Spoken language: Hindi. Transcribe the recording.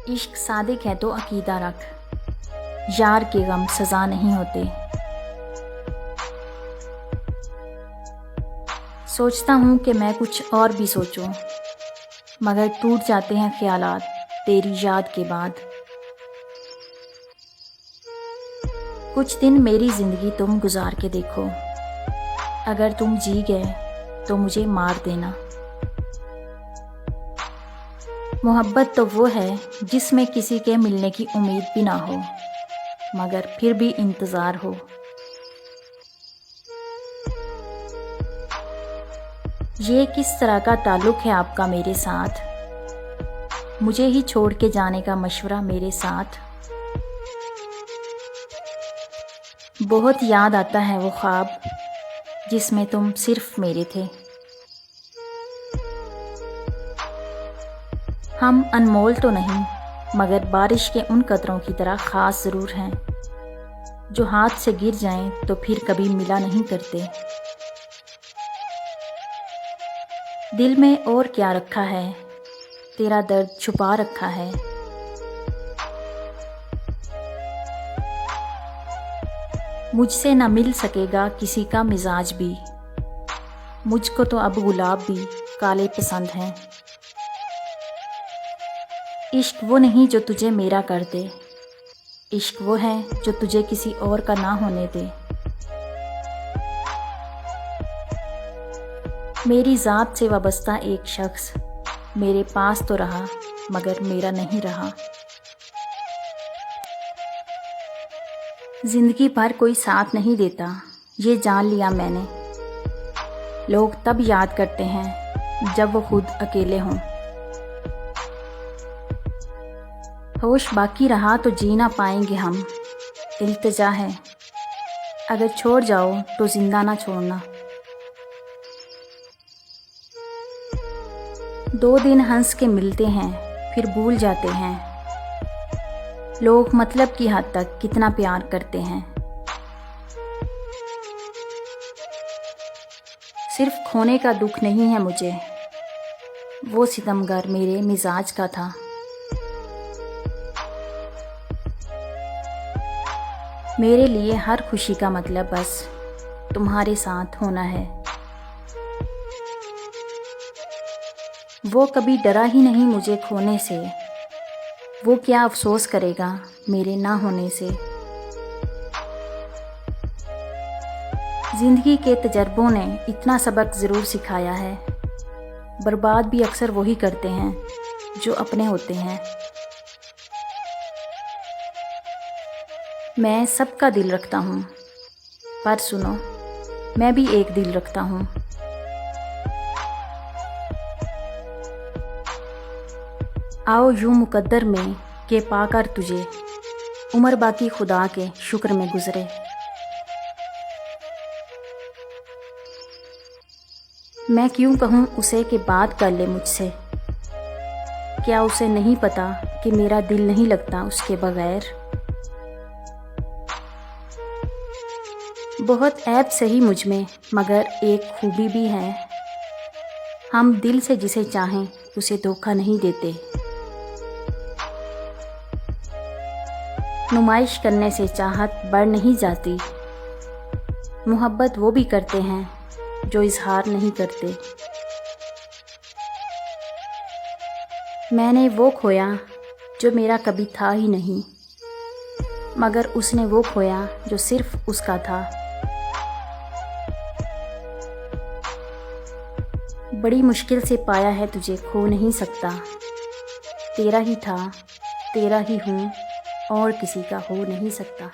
इश्क सादिक है तो अकीदा रख, यार के गम सज़ा नहीं होते। सोचता हूँ कि मैं कुछ और भी सोचूं, मगर टूट जाते हैं ख्यालात तेरी याद के बाद। कुछ दिन मेरी ज़िंदगी तुम गुजार के देखो, अगर तुम जी गए तो मुझे मार देना। मोहब्बत तो वो है जिसमें किसी के मिलने की उम्मीद भी ना हो, मगर फिर भी इंतज़ार हो। ये किस तरह का ताल्लुक़ है आपका मेरे साथ, मुझे ही छोड़ के जाने का मशवरा मेरे साथ। बहुत याद आता है वो ख्वाब जिसमें तुम सिर्फ मेरे थे। हम अनमोल तो नहीं, मगर बारिश के उन कतरों की तरह ख़ास ज़रूर हैं, जो हाथ से गिर जाएं तो फिर कभी मिला नहीं करते। दिल में और क्या रखा है, तेरा दर्द छुपा रखा है। मुझसे न मिल सकेगा किसी का मिजाज भी, मुझको तो अब गुलाब भी काले पसंद हैं। इश्क वो नहीं जो तुझे मेरा कर दे, इश्क वो है जो तुझे किसी और का ना होने दे। मेरी ज़ात से वाबस्ता एक शख्स मेरे पास तो रहा, मगर मेरा नहीं रहा। ज़िंदगी भर कोई साथ नहीं देता, ये जान लिया मैंने। लोग तब याद करते हैं जब वो खुद अकेले हों। होश बाकी रहा तो जी ना पाएंगे हम, इल्तिजा है अगर छोड़ जाओ तो जिंदा ना छोड़ना। 2 दिन हंस के मिलते हैं फिर भूल जाते हैं, लोग मतलब की हद तक कितना प्यार करते हैं। सिर्फ खोने का दुख नहीं है मुझे, वो सितमगर मेरे मिजाज का था। मेरे लिए हर खुशी का मतलब बस तुम्हारे साथ होना है। वो कभी डरा ही नहीं मुझे खोने से, वो क्या अफसोस करेगा मेरे ना होने से। जिंदगी के तजर्बों ने इतना सबक ज़रूर सिखाया है, बर्बाद भी अक्सर वही करते हैं जो अपने होते हैं। मैं सबका दिल रखता हूँ, पर सुनो मैं भी एक दिल रखता हूँ। आओ यूं मुकद्दर में के पाकर तुझे, उम्र बाकी खुदा के शुक्र में गुजरे। मैं क्यों कहूँ उसे कि बात कर ले मुझसे, क्या उसे नहीं पता कि मेरा दिल नहीं लगता उसके बगैर। बहुत ऐब सही मुझ में, मगर एक खूबी भी है, हम दिल से जिसे चाहें उसे धोखा नहीं देते। नुमाइश करने से चाहत बढ़ नहीं जाती, मोहब्बत वो भी करते हैं जो इजहार नहीं करते। मैंने वो खोया जो मेरा कभी था ही नहीं, मगर उसने वो खोया जो सिर्फ उसका था। बड़ी मुश्किल से पाया है तुझे, खो नहीं सकता, तेरा ही था तेरा ही हूँ और किसी का हो नहीं सकता।